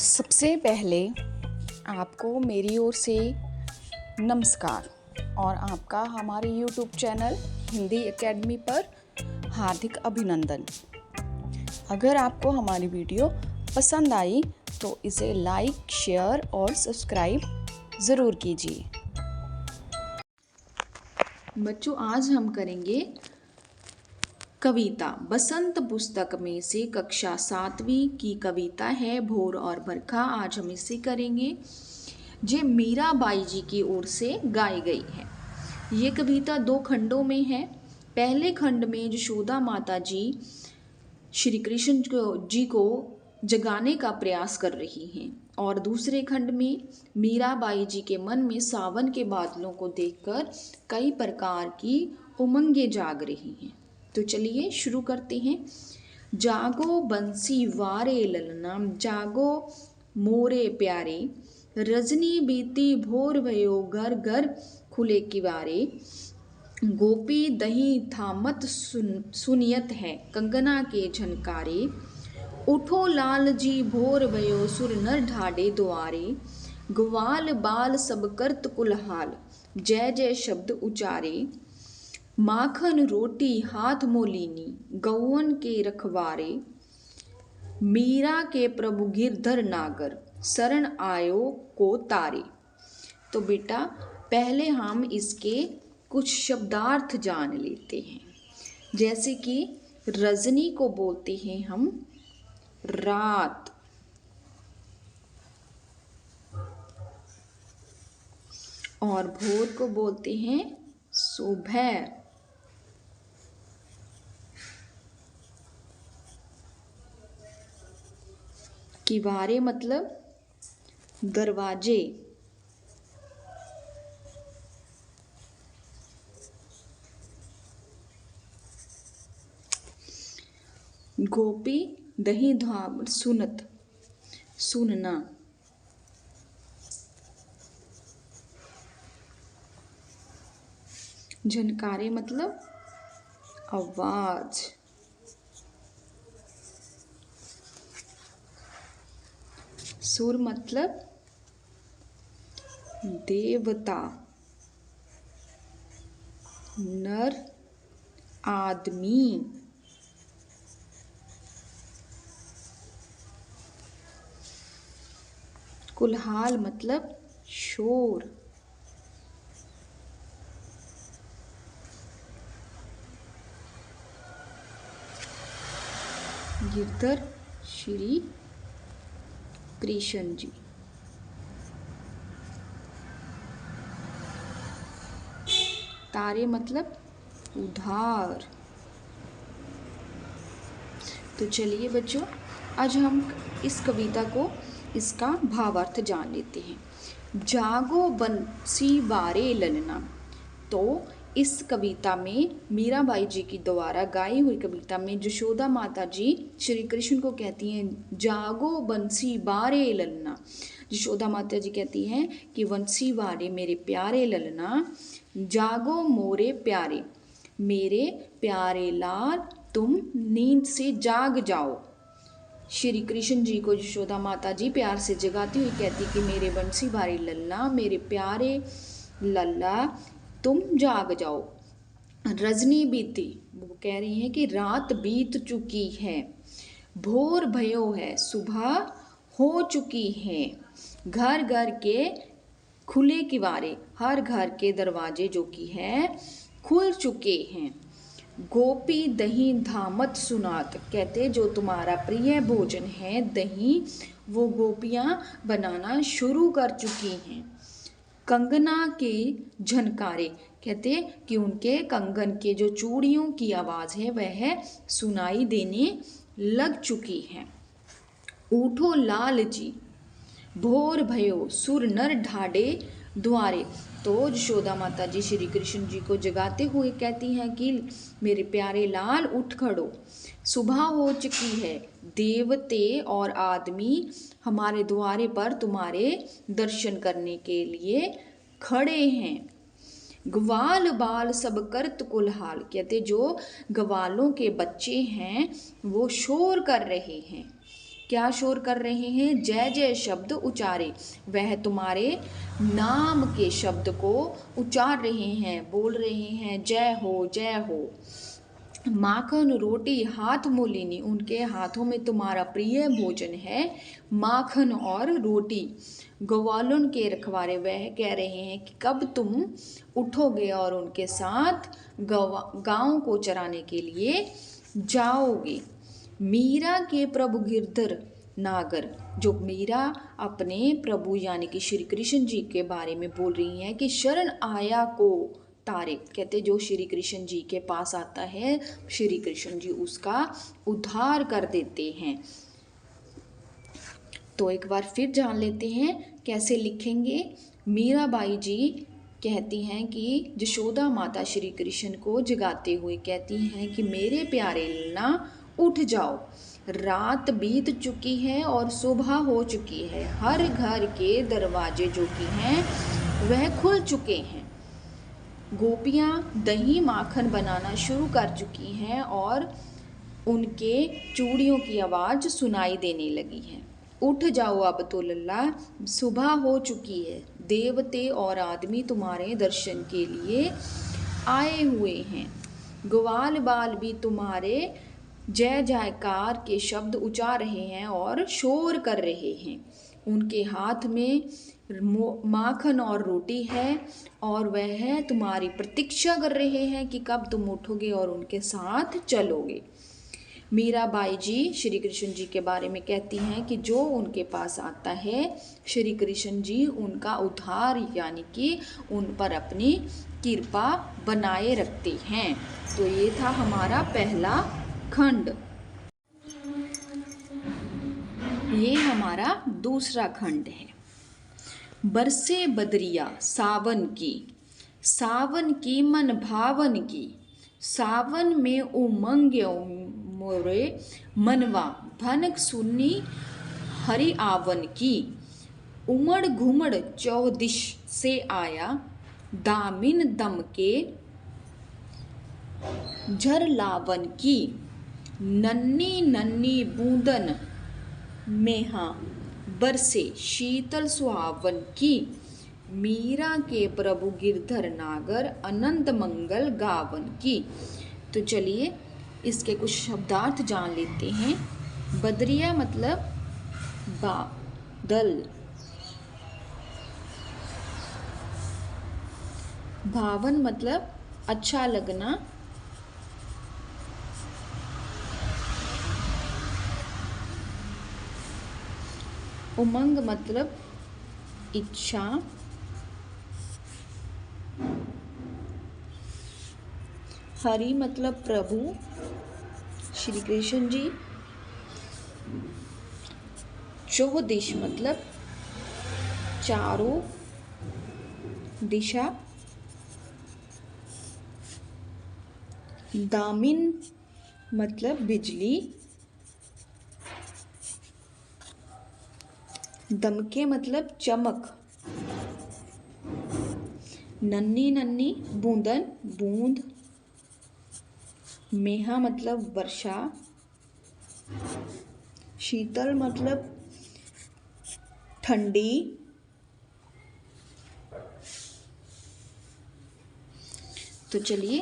सबसे पहले आपको मेरी ओर से नमस्कार और आपका हमारे YouTube चैनल हिंदी एकेडमी पर हार्दिक अभिनंदन। अगर आपको हमारी वीडियो पसंद आई तो इसे लाइक, शेयर और सब्सक्राइब ज़रूर कीजिए। बच्चों, आज हम करेंगे कविता। बसंत पुस्तक में से कक्षा 7वीं की कविता है भोर और बरखा। आज हम इसे करेंगे, जे मीराबाई जी की ओर से गाई गई है। ये कविता 2 खंडों में है। पहले खंड में यशोदा माता जी श्री कृष्ण जी को जगाने का प्रयास कर रही हैं और दूसरे खंड में मीराबाई जी के मन में सावन के बादलों को देखकर कई प्रकार की उमंगें जाग रही हैं। तो चलिए शुरू करते हैं। जागो बंसी वारे ललना, जागो मोरे प्यारे, रजनी बीती भोर भयो, घर घर खुले किवारे, गोपी दही थामत सुनियत है, कंगना के झनकारे, उठो लाल जी भोर भयो, सुर नर ढाडे द्वारे, ग्वाल बाल सब करत कुलहाल, जय जय शब्द उचारे, माखन रोटी हाथ मोलिनी, गौवन के रखवारे, मीरा के प्रभु गिरधर नागर, शरण आयो को तारे। तो बेटा, पहले हम इसके कुछ शब्दार्थ जान लेते हैं। जैसे कि रजनी को बोलते हैं हम रात, और भोर को बोलते हैं सुबह, किवारे मतलब दरवाजे, गोपी दही धाम सुनत सुनना, झनकारे मतलब आवाज, सुर मतलब देवता, नर आदमी, कुल्हाल मतलब शोर, गिरधर श्री कृष्ण जी, तारे मतलब उधार। तो चलिए बच्चों, आज हम इस कविता को इसका भावार्थ जान लेते हैं। जागो बंसी बारे ललना। तो इस कविता में मीराबाई जी की द्वारा गाई हुई कविता में यशोदा माता जी श्री कृष्ण को कहती हैं, जागो बंसी बारे ललना। यशोदा माता जी कहती हैं कि बंसी बारे मेरे प्यारे ललना, जागो मोरे प्यारे, मेरे प्यारे लाल तुम नींद से जाग जाओ। श्री कृष्ण जी को यशोदा माता जी प्यार से जगाती हुई कहती कि मेरे बंसी बारे लल्ला, मेरे प्यारे लल्ला तुम जाग जाओ। रजनी बीती, वो कह रही हैं कि रात बीत चुकी है। भोर भयो है, सुबह हो चुकी है। घर घर के खुले किवारे, हर घर के दरवाजे जो कि है खुल चुके हैं। गोपी दही धामत सुनात, कहते जो तुम्हारा प्रिय भोजन है दही, वो गोपियां बनाना शुरू कर चुकी हैं। कंगना के झनकारे, कहते कि उनके कंगन के जो चूड़ियों की आवाज़ है वह सुनाई देने लग चुकी है। उठो लाल जी भोर भयो, सुर नर ढाडे द्वारे। तो यशोदा माता जी श्री कृष्ण जी को जगाते हुए कहती हैं कि मेरे प्यारे लाल उठ खड़ो, सुबह हो चुकी है, देवते और आदमी हमारे द्वारे पर तुम्हारे दर्शन करने के लिए खड़े हैं। ग्वाल बाल सब करत कुलहाल, कहते जो ग्वालों के बच्चे हैं वो शोर कर रहे हैं। क्या शोर कर रहे हैं? जय जय शब्द उचारे, वह तुम्हारे नाम के शब्द को उचार रहे हैं, बोल रहे हैं जय हो जय हो। माखन रोटी हाथ मोलिनी, उनके हाथों में तुम्हारा प्रिय भोजन है माखन और रोटी। ग्वालों के रखवारे, वह कह रहे हैं कि कब तुम उठोगे और उनके साथ गांव को चराने के लिए जाओगे। मीरा के प्रभु गिरधर नागर, जो मीरा अपने प्रभु यानी कि श्री कृष्ण जी के बारे में बोल रही हैं कि शरण आया को तारे, कहते जो श्री कृष्ण जी के पास आता है श्री कृष्ण जी उसका उद्धार कर देते हैं। तो एक बार फिर जान लेते हैं कैसे लिखेंगे। मीराबाई जी कहती हैं कि यशोदा माता श्री कृष्ण को जगाते हुए कहती हैं कि मेरे प्यारे ललना उठ जाओ, रात बीत चुकी है और सुबह हो चुकी है। हर घर के दरवाजे जो कि हैं वह खुल चुके हैं। गोपियाँ दही माखन बनाना शुरू कर चुकी हैं और उनके चूड़ियों की आवाज़ सुनाई देने लगी है। उठ जाओ अब तो लल्ला, सुबह हो चुकी है। देवते और आदमी तुम्हारे दर्शन के लिए आए हुए हैं। ग्वाल बाल भी तुम्हारे जय जयकार के शब्द उचार रहे हैं और शोर कर रहे हैं। उनके हाथ में माखन और रोटी है और वह तुम्हारी प्रतीक्षा कर रहे हैं कि कब तुम उठोगे और उनके साथ चलोगे। मीराबाई जी श्री कृष्ण जी के बारे में कहती हैं कि जो उनके पास आता है श्री कृष्ण जी उनका उद्धार यानी कि उन पर अपनी कृपा बनाए रखते हैं। तो ये था हमारा पहला खंड। ये हमारा दूसरा खंड है। बरसे बदरिया सावन की मन भावन की, सावन में उमंग मोरे मनवा, भनक सुनी हरि आवन की। उमड़ घुमड़ चौदिश से आया, दामिन दम के झर लावन की। नन्नी नन्नी बूंदन मेहा बरसे शीतल सुहावन की। मीरा के प्रभु गिरधर नागर, अनंत मंगल गावन की। तो चलिए इसके कुछ शब्दार्थ जान लेते हैं। बदरिया मतलब बादल, भावन मतलब अच्छा लगना, उमंग मतलब इच्छा, हरि मतलब प्रभु श्री कृष्ण जी, चौदिश मतलब चारों दिशा, दामिन मतलब बिजली, दमके मतलब चमक, नन्नी नन्नी बूंदन बूंद, मेहा मतलब वर्षा, शीतल मतलब ठंडी, तो चलिए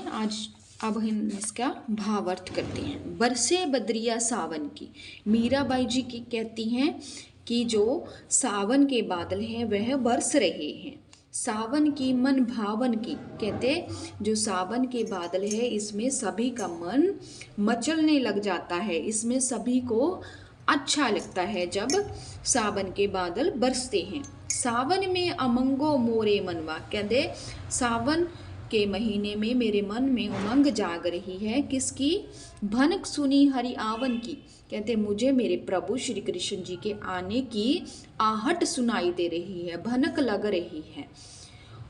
अब हम इसका भावार्थ करते हैं। बरसे बदरिया सावन की, मीराबाई जी की कहती हैं कि जो सावन के बादल हैं वह बरस रहे हैं। सावन की मन भावन की, कहते जो सावन के बादल है इसमें सभी का मन मचलने लग जाता है, इसमें सभी को अच्छा लगता है जब सावन के बादल बरसते हैं। सावन में अमंगो मोरे मनवा, कहते सावन के महीने में मेरे मन में उमंग जाग रही है। किसकी? भनक सुनी हरि आवन की, कहते मुझे मेरे प्रभु श्री कृष्ण जी के आने की आहट सुनाई दे रही है, भनक लग रही है।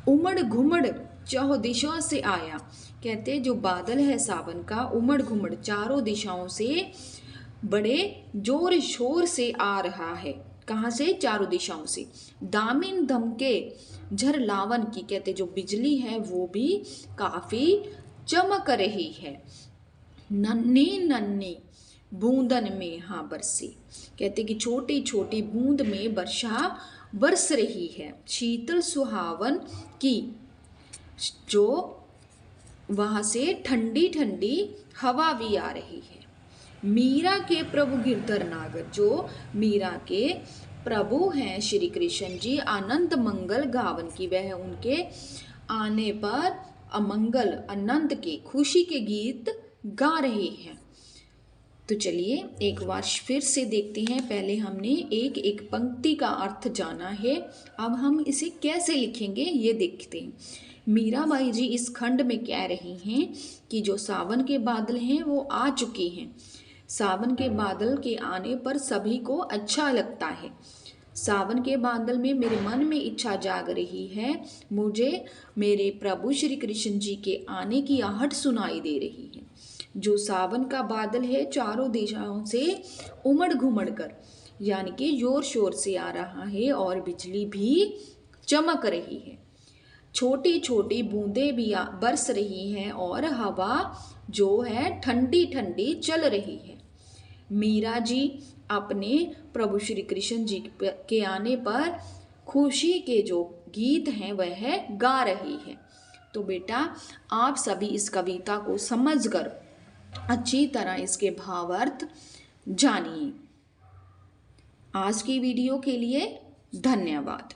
उमड़ घुमड़ चौह दिशाओं से आया, कहते जो बादल है सावन का उमड़ घुमड़ चारों दिशाओं से बड़े जोर शोर से आ रहा है। कहाँ से? चारों दिशाओं से। दामिन धमके झर लावन की, कहते जो बिजली है वो भी काफी चमक रही है। नन्ही नन्ही बूंदन में हाँ बरसे। कहते कि छोटी छोटी बूंद में वर्षा बरस रही है, शीतल सुहावन की, जो वहाँ से ठंडी ठंडी हवा भी आ रही है। मीरा के प्रभु गिरधर नागर, जो मीरा के प्रभु हैं श्री कृष्ण जी, आनंद मंगल गावन की, वह उनके आने पर अमंगल अनंत के खुशी के गीत गा रहे हैं। तो चलिए एक बार फिर से देखते हैं। पहले हमने एक एक पंक्ति का अर्थ जाना है, अब हम इसे कैसे लिखेंगे ये देखते हैं। मीराबाई जी इस खंड में कह रही हैं कि जो सावन के बादल हैं वो आ चुके हैं। सावन के बादल के आने पर सभी को अच्छा लगता है। सावन के बादल में मेरे मन में इच्छा जाग रही है, मुझे मेरे प्रभु श्री कृष्ण जी के आने की आहट सुनाई दे रही है। जो सावन का बादल है चारों दिशाओं से उमड़ घुमड़ कर यानी कि जोर शोर से आ रहा है और बिजली भी चमक रही है। छोटी छोटी बूंदें भी बरस रही हैं और हवा जो है ठंडी ठंडी चल रही है। मीरा जी अपने प्रभु श्री कृष्ण जी के आने पर खुशी के जो गीत हैं वह गा रही है। तो बेटा आप सभी इस कविता को समझकर अच्छी तरह इसके भावार्थ जानिए। आज की वीडियो के लिए धन्यवाद।